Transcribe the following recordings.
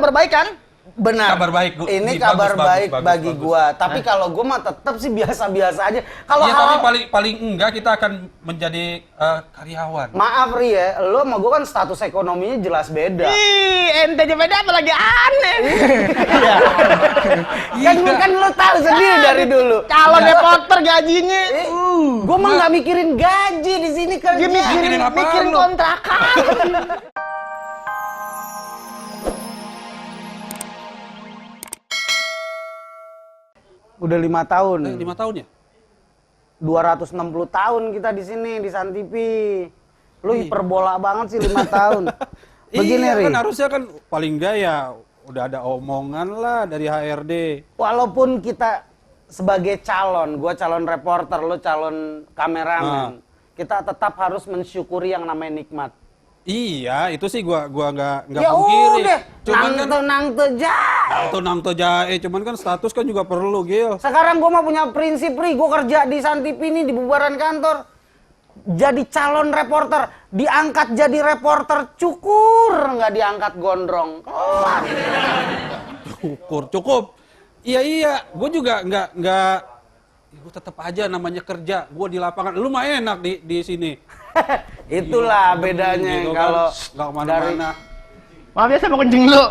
Perbaikan? Benar. Kabar baik. Ini kabar baik bagi gua. Tapi kalau gua mah tetap sih biasa-biasa aja. Kalau ya, tapi paling enggak kita akan menjadi karyawan. Maaf Ri ya, lo sama gua kan status ekonominya jelas beda. Ih, ente aja beda apalagi aneh. Kan lo tahu sendiri dari dulu. Calon reporter gajinya. Gua mah nggak mikirin gaji di sini kerja. Dia mikirin kontrakan. Udah 5 tahun. 5 tahun ya? 260 tahun kita di sini di San TV. Lu hiperbola banget sih 5 tahun. Begini iya, Ri. kan harusnya kan paling enggak ya udah ada omongan lah dari HRD. Walaupun kita sebagai calon, gua calon reporter, lu calon kameramen. Kita tetap harus mensyukuri yang namanya nikmat. Iya, itu sih gua nggak Ya pungkiri. udah, Cuman nangte jae. nang jae, cuman kan status kan juga perlu, Gil. Sekarang gua mah punya prinsip Ri, gua kerja di San TV ini di bubaran kantor. Jadi calon reporter, diangkat jadi reporter cukur, nggak diangkat gondrong. Kelar. Cukup. Iya, gua juga nggak gue tetap aja namanya kerja, gue di lapangan, lu mah enak di sini. Itulah bedanya gitu kalau kan, nggak kemana-mana. Maaf ya, saya mau kencing dulu.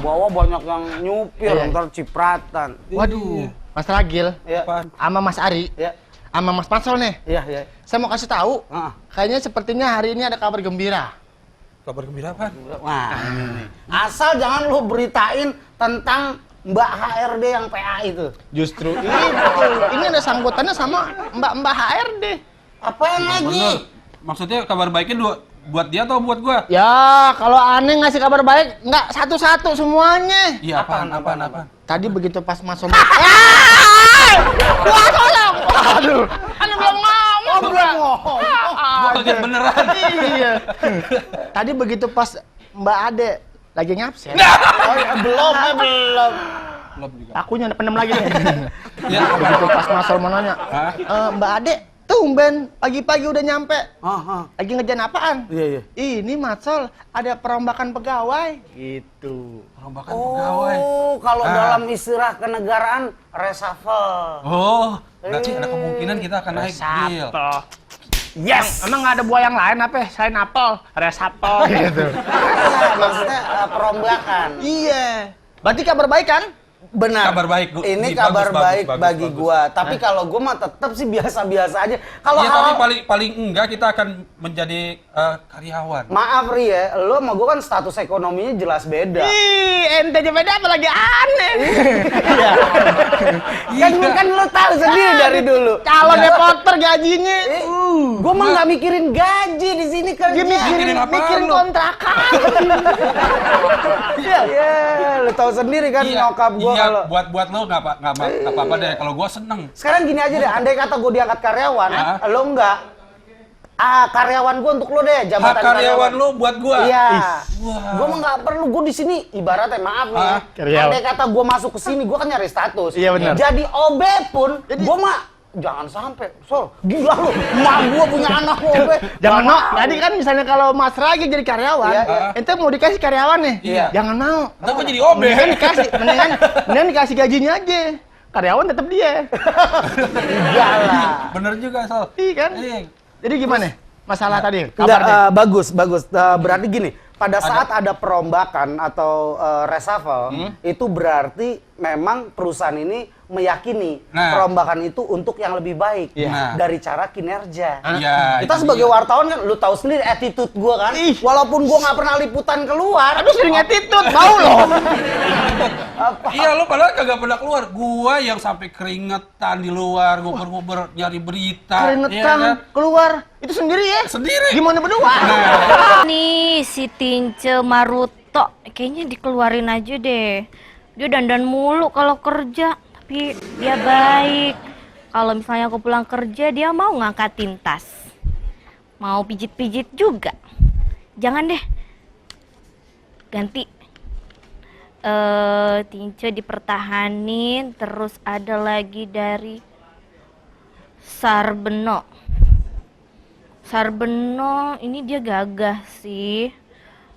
Bawa banyak yang nyupir, ntar cipratan. Waduh, Mas Ragil, Ya, sama Mas Ari, ya, sama Mas Pansol nih. ya. Saya mau kasih tahu, Ah. kayaknya sepertinya hari ini ada kabar gembira. Kabar gembira apa? Wah, ini. Asal jangan lu beritain tentang Mbak HRD yang PA itu. Justru ini ada sangkutannya sama Mbak HRD. Apa yang lagi? Bener. Maksudnya kabar baiknya buat dia atau buat gua? Ya, kalau aneh ngasih kabar baik, nggak satu-satu semuanya. Iya, apaan? Tadi begitu pas masuk. Wah, tolong. Aduh, aneh belum ngomong. Gua kaget beneran. Iya. Tadi begitu pas Mbak Ade lagi ngabsen. Oh, ya, belum. Belum juga. Akunya pendem lagi nih. Ya, Begitu pas Mas Sol mau nanya, Mbak Ade, tumben pagi-pagi udah nyampe. Lagi ngerjain apaan? Iya. Ini Mas Sol ada perombakan pegawai. Gitu. Perombakan pegawai. Oh, kalau dalam istilah kenegaraan reshuffle. Oh, berarti ada kemungkinan kita akan naik, Gil. Yes. Emang nggak ada buah yang lain apa? Selain apel, resapel gitu. Maksudnya perombakan. Iya. Berarti kabar baik kan? Benar. Kabar baik. Ini Bagus, kabar baik bagus, bagi bagus. gua. Tapi kalau gua mah tetap sih biasa-biasa aja. Kalau Iya, tapi paling enggak kita akan menjadi karyawan. maaf Ri ya, lo sama gua kan status ekonominya jelas beda. Ih, ente aja beda apalagi aneh. Kan lo tahu sendiri dari dulu. Calon reporter gajinya. Gua mah nggak mikirin gaji di sini kerja. Dia Mikirin apaan mikirin lu? kontrakan. Iya, lo tahu sendiri kan nyokap gua kalau. Buat lo nggak apa-apa deh. Kalau gua seneng. Sekarang gini aja deh, andai kata gua diangkat karyawan, lo enggak. Karyawan gua untuk lo deh, jabatan Karyawan lo buat gua. Iya. Wah. Gua mah nggak perlu, gua di sini ibaratnya maaf nih. Karyawan. Andai kata gua masuk ke sini, gua kan nyari status. Iya, benar. Jadi OB pun, gua mah jangan sampai, Sol. Gila lu, emak gua punya anak OB. Jangan mau. mau. Tadi kan misalnya kalau Mas Ragi jadi karyawan, Iya, iya. ente mau dikasih karyawan nih. Iya. Jangan mau. Ntar gua jadi OB. Mendingan dikasih gajinya aja. Karyawan tetap dia. Enggak lah. Bener juga, Sal. Iya kan? Iya. Jadi gimana? Masalah tadi, Enggak, kabarnya. bagus. Berarti gini, pada saat ada perombakan atau reshuffle, itu berarti memang perusahaan ini meyakini perombakan itu untuk yang lebih baik dari cara kinerja. Iya. Kita sebagai wartawan kan, lu tahu sendiri attitude gua kan. Walaupun gua nggak pernah liputan keluar. Aduh, sering attitude, bau loh. Iya, lo padahal kagak pernah keluar. Gua yang sampai keringetan di luar, ngobrol-ngobrol nyari berita. Keringetan, Iya kan? keluar. Itu sendiri ya? Sendiri. Gimana berdua? Nih si Tince Maruto kayaknya dikeluarin aja deh. Dia dandan mulu kalau kerja, tapi dia baik. Kalau misalnya aku pulang kerja dia mau ngangkatin tas, mau pijit-pijit juga. Jangan deh, ganti. Tince dipertahanin, terus ada lagi dari Sarbeno. Sarbeno ini dia gagah sih.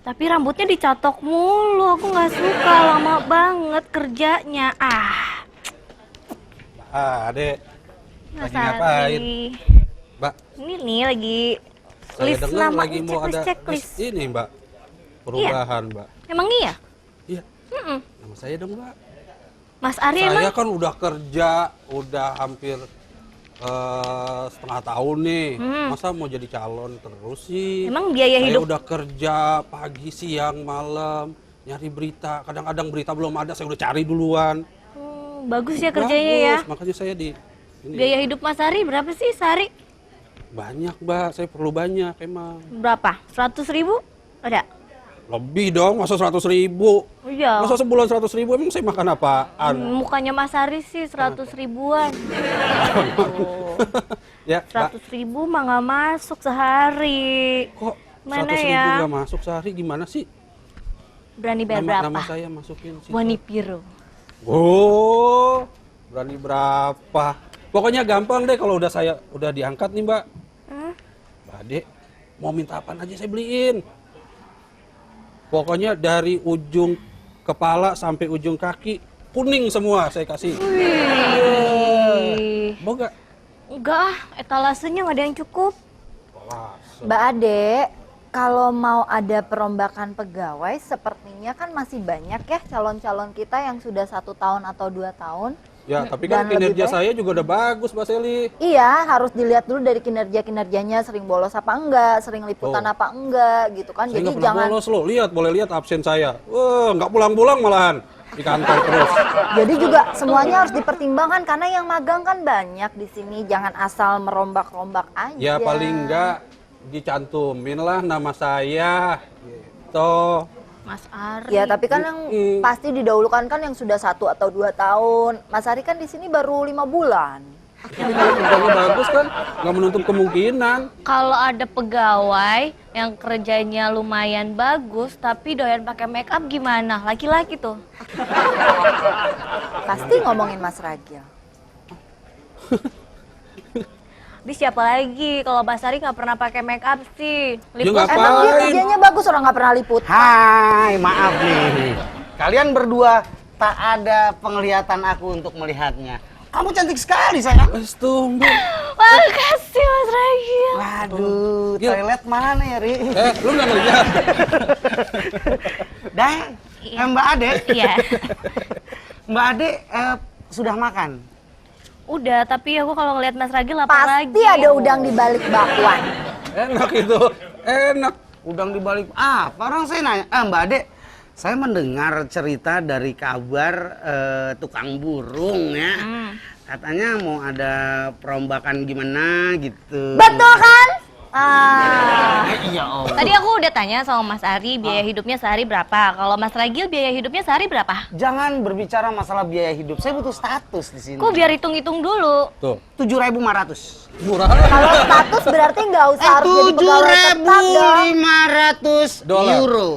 Tapi rambutnya dicatok mulu, aku nggak suka, lama banget kerjanya. Adek, Mas lagi ngapain? Ari. Mbak, Ini nih lagi saya list dengar nama lagi mau ada checklist. list ini, Mbak. Perubahan, Mbak. Emang iya? Iya. Mm-mm. Nama saya dong, Mbak. Mas Ari Saya emang? kan udah kerja, udah hampir setengah tahun nih. Masa mau jadi calon terus sih? Emang biaya Saya hidup? udah kerja pagi, siang, malam, nyari berita. Kadang-kadang berita belum ada, saya udah cari duluan. Bagus ya kerjanya ya. Bagus, makanya saya di ini. Biaya hidup Mas Ari berapa sih sehari? Banyak, Mbak. Saya perlu banyak emang. Berapa? 100.000? Ada? Lebih dong, masa 100.000? Iya. Masa sebulan 100.000 emang saya makan apaan? Mukanya Mas Ari sih 100.000-an. Ya, Mbak. 100.000 mah nggak masuk sehari. Kok Mana 100.000 ya? nggak masuk sehari gimana sih? Berani bayar berapa? Nama saya masukin sih. Wanipiro. Oh, berani berapa? Pokoknya gampang deh kalau udah diangkat nih, Mbak. Mbak Ade, mau minta apa aja saya beliin. Pokoknya dari ujung kepala sampai ujung kaki kuning semua saya kasih. Mau nggak? Enggak ah, etalasenya nggak ada yang cukup. Mbak Ade, kalau mau ada perombakan pegawai, sepertinya kan masih banyak ya calon-calon kita yang sudah 1 tahun atau 2 tahun. Ya, tapi kan Dan lebih kinerja baik- saya juga udah bagus, Mbak Seli. Iya, harus dilihat dulu dari kinerjanya, sering bolos apa enggak, sering liputan Oh. apa enggak, gitu kan. Saya Jadi nggak pernah jangan, bolos loh. Lihat, boleh lihat absen saya. Wah, nggak pulang-pulang malahan di kantor terus. jadi juga semuanya harus dipertimbangkan karena yang magang kan banyak di sini. Jangan asal merombak-rombak aja. Ya paling enggak dicantumin lah nama saya. Gitu. Mas Ari. Ya, tapi kan yang pasti didahulukan kan yang sudah 1 atau 2 tahun. Mas Ari kan di sini baru 5 bulan. Tapi kalau kerjanya bagus kan nggak menutup kemungkinan. Kalau ada pegawai yang kerjanya lumayan bagus tapi doyan pakai make up gimana? Laki-laki tuh. Pasti ngomongin Mas Ragil. Di siapa lagi? Kalau Mas Ari nggak pernah pakai make up sih. Ya Liput nggak Emang dia Ngapain? kerjanya bagus, orang nggak pernah liput. Hai, maaf nih. Kalian berdua tak ada penglihatan aku untuk melihatnya. Kamu cantik sekali, sayang. Wes tumben. Makasih Mas Ragil. Waduh, Gil. toilet mana ya, Ri? Lu nggak ngeliat? Dang, Mbak Ade. Iya. Mbak Ade sudah makan? Udah, tapi aku kalau ngeliat Mas Ragil lapar lagi. Pasti ada udang di balik bakwan. Enak itu, enak. Udang dibalik apa? Orang saya nanya, Mbak Ade, saya mendengar cerita dari kabar tukang burung ya. Katanya mau ada perombakan gimana gitu. Betul kan? Iya, Om. Tadi aku udah tanya sama Mas Ari biaya hidupnya sehari berapa. Kalau Mas Ragil biaya hidupnya sehari berapa? Jangan berbicara masalah biaya hidup. Saya butuh status di sini. Kok biar hitung-hitung dulu. Tuh, 7.500. murah. Kalau status berarti nggak usah harus jadi pegawai tetap dong. 7.500 Dolar. euro.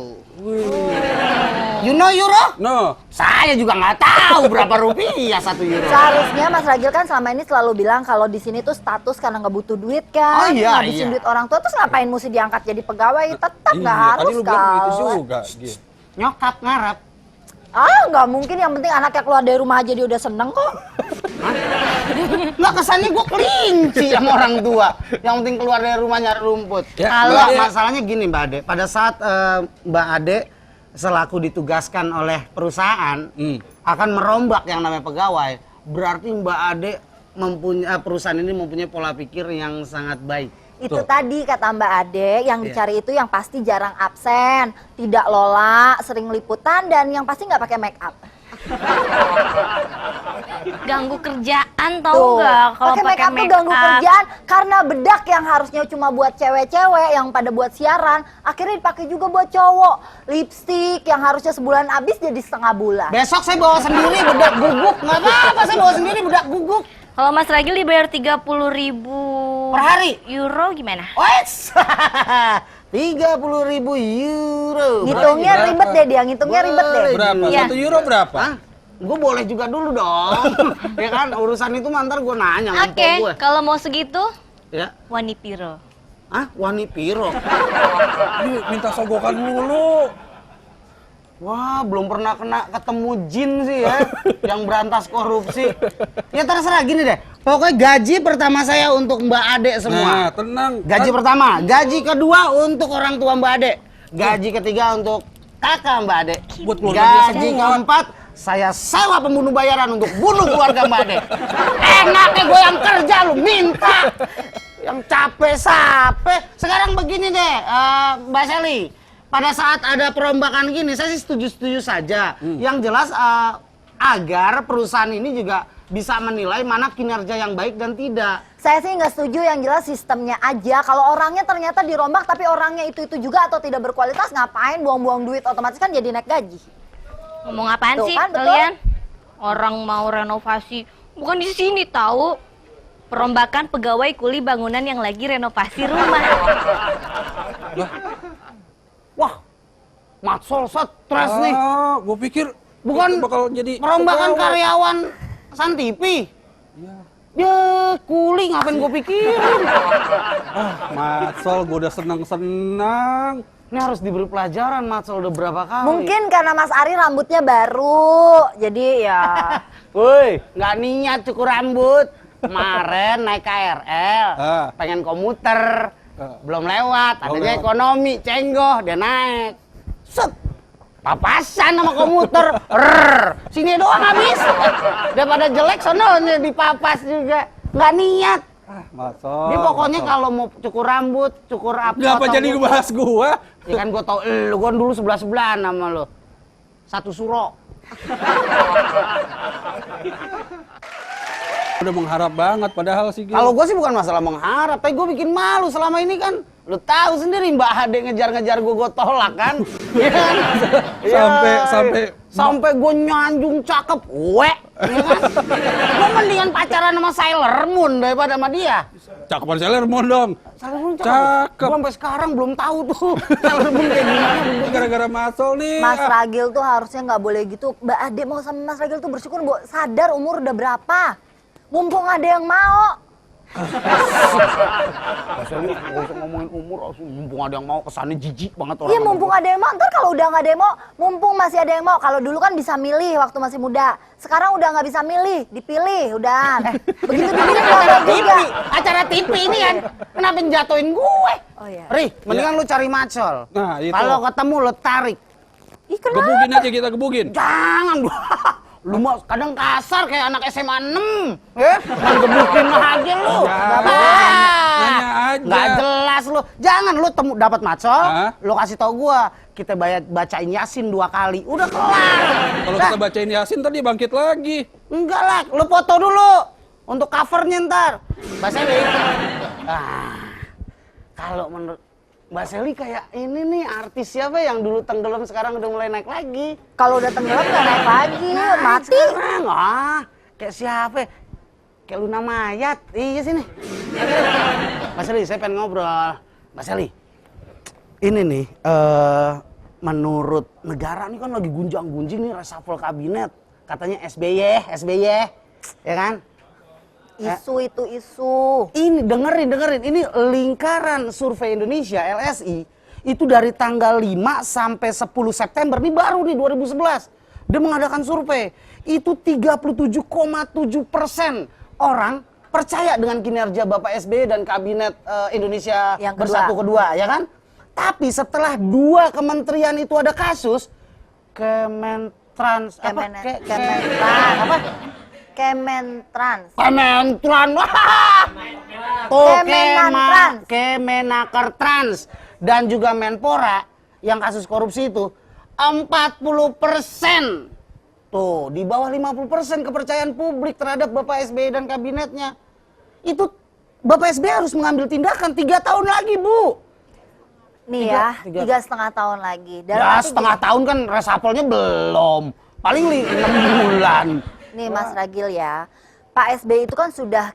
You know euro? No, Saya juga nggak tahu berapa rupiah 1 euro. Seharusnya Mas Ragil kan selama ini selalu bilang kalau di sini tuh status karena nggak butuh duit kan, Oh, iya, ngabisin iya. duit orang tua, terus ngapain mesti diangkat jadi pegawai? Tetap nggak iya, harus tadi lu bilang gitu kan? juga. Gil. Nyokap ngarap. Nggak mungkin. Yang penting anaknya keluar dari rumah aja dia udah seneng kok. Nggak, kesannya gue kelinci sama orang tua. Yang penting keluar dari rumah nyari rumput. Ya, Kalau Mbak Ade. masalahnya gini Mbak Ade, pada saat Mbak Ade selaku ditugaskan oleh perusahaan akan merombak yang namanya pegawai, berarti Mbak Ade mempunyai perusahaan ini mempunyai pola pikir yang sangat baik. Itu Tuh. tadi kata Mbak Ade, yang Iya. dicari itu yang pasti jarang absen, tidak lola, sering liputan, dan yang pasti nggak pakai make up. Ganggu kerjaan tau nggak kalau pakai make up tuh ganggu kerjaan karena bedak yang harusnya cuma buat cewek-cewek yang pada buat siaran, akhirnya dipakai juga buat cowok. Lipstick yang harusnya sebulan habis jadi setengah bulan. Besok saya bawa sendiri bedak guguk, nggak apa-apa saya bawa sendiri bedak guguk. Kalau Mas Ragil dibayar 30.000 Per hari? euro gimana? Wes, 30.000 euro. Ngitungnya Berapa? ribet deh dia, ngitungnya ribet deh. Berapa? Iya. 1 euro berapa? Hah? Gue boleh juga dulu dong. Ya kan, urusan itu mantar gue nanya sama Oke, mpok gue. kalau mau segitu, Ya. Wanipiro. Ah, Wani Piro. Ini minta sogokan mulu. Wah, belum pernah ketemu jin sih ya, yang berantas korupsi. Ya terserah gini deh, pokoknya gaji pertama saya untuk Mbak Ade semua. Nah, tenang. Gaji pertama, gaji kedua untuk orang tua Mbak Ade, gaji ketiga untuk kakak Mbak Ade, Buat keluarga dia gaji semua. keempat saya sewa pembunuh bayaran untuk bunuh keluarga Mbak Ade. Enaknya gue yang kerja lu minta, yang capek sape. Sekarang begini deh, Mbak Sally. Pada saat ada perombakan gini, saya sih setuju-setuju saja. Yang jelas agar perusahaan ini juga bisa menilai mana kinerja yang baik dan tidak. Saya sih nggak setuju, yang jelas sistemnya aja. Kalau orangnya ternyata dirombak tapi orangnya itu juga atau tidak berkualitas, ngapain buang-buang duit, otomatis kan jadi naik gaji. Ngomong apaan Tuh sih kan, betul? kalian? Orang mau renovasi, bukan di sini tahu. Perombakan pegawai kuli bangunan yang lagi renovasi rumah. Wah, Matsol stres nih. Gue pikir Bukan itu bakal jadi perombakan pegawai. karyawan San TV. Ya, kuli ngapain gue pikirin. Matsol, gue udah senang-senang. Ini harus diberi pelajaran, Matsol udah berapa kali. Mungkin karena Mas Ari rambutnya baru, jadi ya. Woi, nggak niat cukur rambut. Kemarin naik KRL, pengen komuter, belum lewat, adanya lewat. ekonomi, cenggoh, dia naik. Set, papasan sama komuter, sini doang habis. Daripada jelek, sono dipapas juga, nggak niat. Matsol. Dia pokoknya kalau mau cukur rambut, cukur apa? Ngapa atau jadi gua- ngebahas gua? Ya kan gue tau, gue dulu sebelah-sebelahan sama lo. Satu suro. Udah mengharap banget padahal sih. Gil. Kalau gue sih bukan masalah mengharap, tapi gue bikin malu selama ini kan. Lu tahu sendiri Mbak Hade ngejar-ngejar gue tolak kan? Iya kan? Sampai gue nyanjung cakep, ya kan? Gue mendingan pacaran sama Sailor Moon daripada sama dia. Cakepan Sailor Moon dong. Sailor Moon Cakep. Gue sampai sekarang belum tahu tuh Sailor Moon kayak gimana. Ini gara-gara Matsol nih. Mas Ragil tuh harusnya nggak boleh gitu. Mbak Ade mau sama Mas Ragil tuh bersyukur, Bu. Sadar umur udah berapa. Mumpung ada yang mau. Asli, nggak usah ngomongin umur, mumpung ada yang mau, kesannya jijik banget orang. Iya, mumpung ada yang mau. Ntar kalau udah nggak ada yang mau, mumpung masih ada yang mau. Kalau dulu kan bisa milih waktu masih muda. Sekarang udah nggak bisa milih, dipilih, udah. Begitu dipilih nggak ada juga. Acara TV ini kan, kenapa jatuhin gue? Oh iya. Rih, mendingan lu cari Matsol. Nah, itu. Kalau ketemu lu tarik. Ih, kenapa? Gebugin aja kita gebugin. Jangan, lu mah kadang kasar kayak anak SMA 6. Gebukin aja lu. Nanya aja. Nggak jelas lu. Jangan lu dapat Matsol, Hah? lu kasih tau gua. Kita bacain Yasin 2 kali. Udah kelar. Kalau kita bacain Yasin tadi bangkit lagi. Enggak lah, lu foto dulu untuk covernya ntar. Mbak Sally. Kalau menurut Mbak Sally kayak ini nih artis siapa yang dulu tenggelam sekarang udah mulai naik lagi. Kalau udah tenggelam nggak naik lagi, mati. Sekarang, kayak siapa? Kayak Luna Mayat. Iya sini. Mbak Sally, saya pengen ngobrol. Mbak Sally, ini nih menurut negara nih kan lagi gunjang-gunjing nih reshuffle kabinet. Katanya SBY, ya kan? Isu itu isu. Ini dengerin. Ini lingkaran survei Indonesia LSI itu dari tanggal 5 sampai 10 September nih baru nih 2011. Dia mengadakan survei. Itu 37,7% orang percaya dengan kinerja Bapak SBY dan kabinet Indonesia Yang Bersatu kedua, ya kan? Tapi setelah 2 kementerian itu ada kasus, Kementrans. Wah! Tuh, Kemenaker Trans dan juga Menpora yang kasus korupsi itu 40%. Tuh, di bawah 50% kepercayaan publik terhadap Bapak SBY dan kabinetnya. Itu Bapak SBY harus mengambil tindakan 3 tahun lagi, Bu. Nih ya, 3,5 tahun lagi. Ya, setengah tahun kan reshuffle-nya belum. Paling 6 bulan. Nih Mas Ragil ya, Pak SBY itu kan sudah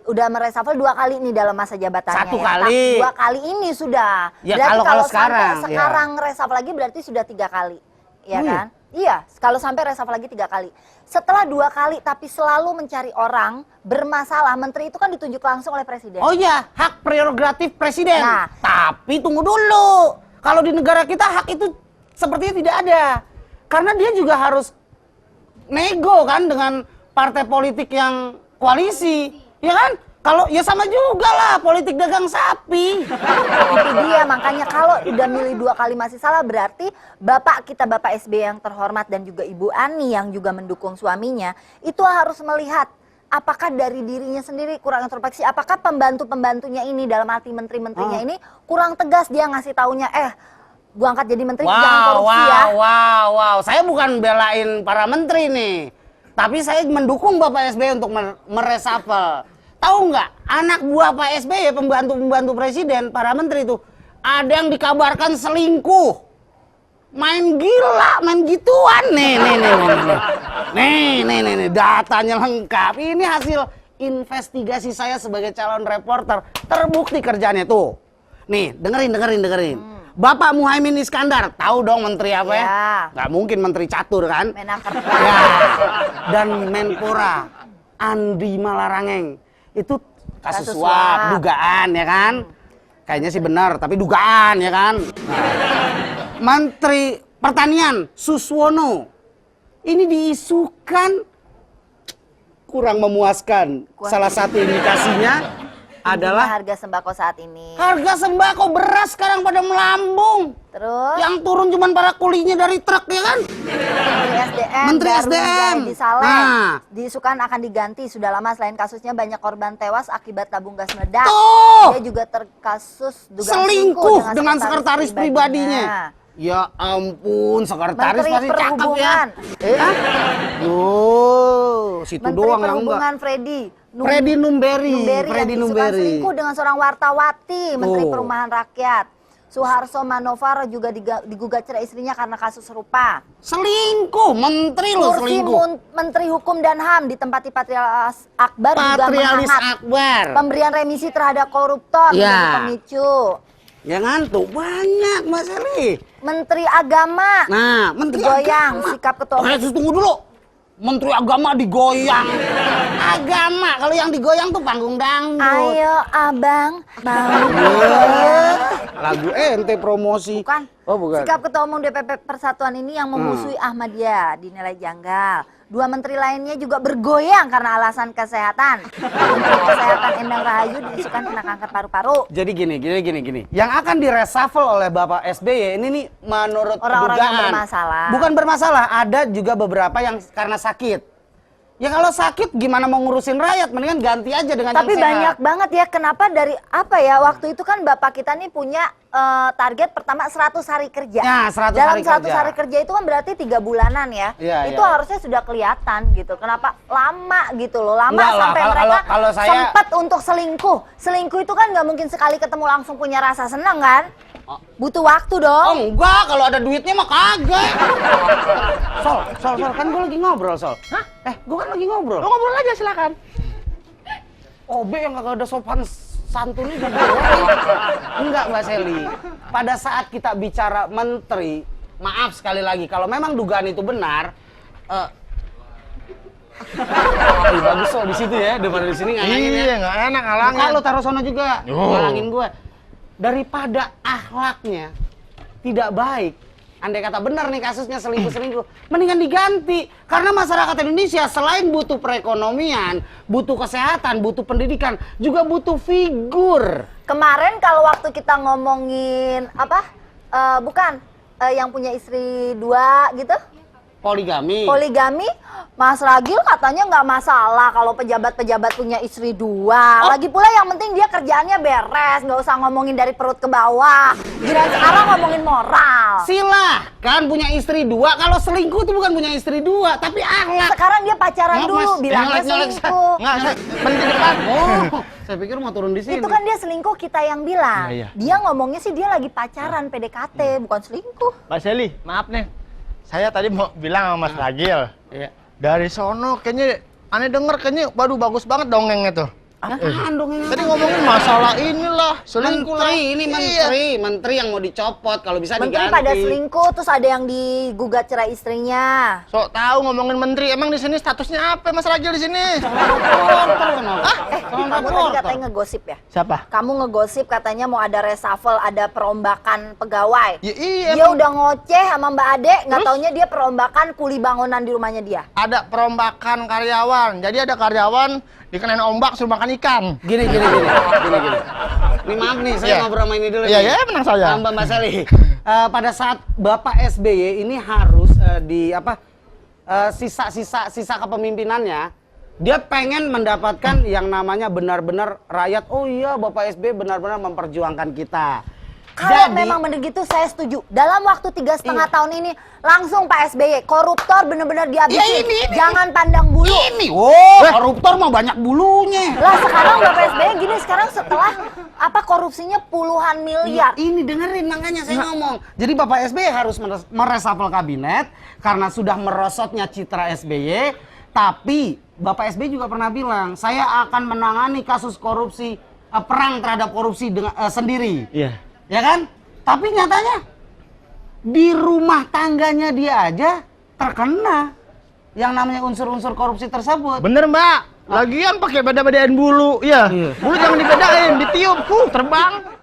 udah mereshuffle 2 kali nih dalam masa jabatannya. 1 ya. kali. 2 kali ini sudah. Ya, Berarti kalau sampai sekarang, sekarang reshuffle lagi berarti sudah 3 kali, ya kan? Iya, kalau sampai reshuffle lagi 3 kali. Setelah 2 kali tapi selalu mencari orang bermasalah, menteri itu kan ditunjuk langsung oleh presiden. Oh iya, hak prerogatif presiden. Nah. Tapi tunggu dulu. Kalau di negara kita hak itu sepertinya tidak ada. Karena dia juga harus nego kan dengan partai politik yang koalisi. Ya kan? Kalau ya sama juga lah politik dagang sapi. Itu dia, makanya kalau udah milih 2 kali masih salah, berarti Bapak SBY yang terhormat dan juga Ibu Ani yang juga mendukung suaminya, itu harus melihat apakah dari dirinya sendiri kurang introspeksi, apakah pembantu-pembantunya ini dalam arti menteri-menterinya ini kurang tegas dia ngasih taunya, gua angkat jadi menteri jangan korupsi ya. Wow. Saya bukan belain para menteri nih. Tapi saya mendukung Bapak SBY untuk meresapel. Tahu nggak, anak buah Pak SBY, pembantu-pembantu presiden, para menteri itu, ada yang dikabarkan selingkuh. Main gila, main gituan. Nih, datanya lengkap. Ini hasil investigasi saya sebagai calon reporter. Terbukti kerjanya tuh. Nih, dengerin. Bapak Muhaimin Iskandar, tahu dong menteri apa ya? Nggak mungkin menteri catur kan? Menaker. Ya. Dan Menpora, Andi Malarangeng. Itu kasus suap, dugaan ya kan? Kayaknya sih benar, tapi dugaan ya kan? Menteri Pertanian, Suswono. Ini diisukan kurang memuaskan. Salah satu indikasinya adalah harga sembako saat ini. Harga sembako beras sekarang pada melambung. Terus? Yang turun cuman para kulinya dari truk ya kan? Menteri SDM. Di Saleh. Diisukan akan diganti sudah lama, selain kasusnya banyak korban tewas akibat tabung gas meledak. Tuh. Dia juga terkasus dugaan selingkuh dengan sekretaris pribadinya. Ya ampun, sekretaris Menteri pasti cakep ya. Situ Menteri doang yang Perhubungan enggak. Freddy Numberi Freddy yang Numberi. selingkuh dengan seorang wartawati. Menteri Perumahan Rakyat Suharso Manovar juga digugat cerai istrinya karena kasus serupa. Selingkuh, menteri loh selingkuh. Menteri Hukum dan HAM ditempati Patrialis Akbar juga Patrialis menghangat. Akbar. Pemberian remisi terhadap koruptor menjadi pemicu. Ya ngantuk banyak Mbak Seli. Menteri Agama. Nah, Menteri goyang Agama. sikap ketua. Tunggu dulu. Menteri Agama digoyang. Agama, kalau yang digoyang tuh panggung dangdut. Ayo abang, mau Lagu ente promosi. Bukan. Oh bukan. Sikap Ketua Umum DPP Persatuan ini yang memusuhi Ahmadiyah dinilai janggal. 2 menteri lainnya juga bergoyang karena alasan kesehatan. Menteri Kesehatan Endang Rahayu diisukan kena kanker paru-paru. Jadi gini. Yang akan direshuffle oleh Bapak SBY ini nih menurut Orang-orang yang dugaan. bermasalah. Bukan bermasalah, ada juga beberapa yang karena sakit. Ya kalau sakit gimana mau ngurusin rakyat, mendingan ganti aja dengan Tapi yang sehat. banyak banget ya, kenapa dari apa ya, waktu itu kan Bapak kita nih punya target pertama 100 hari kerja. Ya, 100 Dalam hari 100 kerja. hari kerja itu kan berarti 3 bulanan ya. Iya, itu iya. harusnya sudah kelihatan gitu. Kenapa lama gitu loh, lama Enggak lah, sampai kalau- mereka kalau saya- sempat untuk selingkuh. Selingkuh itu kan nggak mungkin sekali ketemu langsung punya rasa senang kan? Butuh waktu dong. Oh enggak, kalau ada duitnya mah kagak. Sol, kan gue lagi ngobrol, Sol. Hah? Gue kan lagi ngobrol. Lo ngobrol aja silakan. OB yang kagak ada sopan santunnya juga. Enggak, Mbak Seli. Pada saat kita bicara menteri, maaf sekali lagi, kalau memang dugaan itu benar, bagus Sol di situ ya, daripada di sini ngalangin ya. Iya, nggak enak ngalangin. Kalau taruh sono juga, Oh. ngalangin gue. Daripada akhlaknya tidak baik, andai kata benar nih kasusnya selingkuh-selingkuh, mendingan diganti. Karena masyarakat Indonesia selain butuh perekonomian, butuh kesehatan, butuh pendidikan, juga butuh figur. Kemarin kalau waktu kita ngomongin apa? Yang punya istri 2 gitu. Poligami. Poligami, Mas Ragil katanya nggak masalah kalau pejabat-pejabat punya istri 2. Lagi pula yang penting dia kerjaannya beres, nggak usah ngomongin dari perut ke bawah. Giliran sekarang ngomongin moral. Silahkan punya istri 2, kalau selingkuh itu bukan punya istri 2, tapi akhlak. Sekarang dia pacaran Maaf, dulu, Mas. bilangnya Nyolek. selingkuh. Enggak, saya di depan. Oh, saya pikir mau turun di sini. Itu kan dia selingkuh, kita yang bilang. Iya. Dia ngomongnya sih dia lagi pacaran, PDKT, bukan selingkuh. Mbak Seli, maaf nih. Saya tadi mau bilang sama Mas Ragil. Iya. Dari sono kayaknya aneh denger kayaknya waduh bagus banget dongengnya tuh. Apaan dong ini? Tadi ngomongin masalah inilah, selingkuh lah. Menteri, ini menteri yang mau dicopot kalau bisa Menteri diganti. pada selingkuh, terus ada yang digugat cerai istrinya. Sok tahu ngomongin menteri, emang di sini statusnya apa Mas Ragil di sini? Kamu tadi katanya ngegosip ya? Siapa? Kamu ngegosip katanya mau ada reshuffle, ada perombakan pegawai. Ya iya. Dia udah ngoceh sama Mbak Ade, nggak taunya dia perombakan kuli bangunan di rumahnya dia. Ada perombakan karyawan. Jadi ada karyawan dikenain ombak suruh makan ikan. Gini. Ini maaf nih, saya ngobrol sama ini dulu. Iya, nih. iya, menang saya. Mbak Sally. Pada saat Bapak SBY ini harus sisa kepemimpinannya, dia pengen mendapatkan yang namanya benar-benar rakyat. Oh iya, Bapak SBY benar-benar memperjuangkan kita. Kalau Jadi- memang bener gitu, saya setuju. Dalam waktu 3,5 tahun ini, langsung Pak SBY, koruptor bener-bener dihabisin. Jangan pandang bulu. Koruptor mah banyak bulunya. Lah sekarang Bapak SBY gini, sekarang setelah korupsinya puluhan miliar. Ini dengerin makanya saya ngomong. Jadi Bapak SBY harus meresapel kabinet karena sudah merosotnya citra SBY. Tapi Bapak SBY juga pernah bilang, saya akan menangani kasus korupsi, perang terhadap korupsi sendiri. Iya. Ya kan? Tapi nyatanya di rumah tangganya dia aja terkena yang namanya unsur-unsur korupsi tersebut. Bener Mbak. Lagian pakai beda-bedain bulu, ya. Bulu jangan dibedain, ditiup, terbang.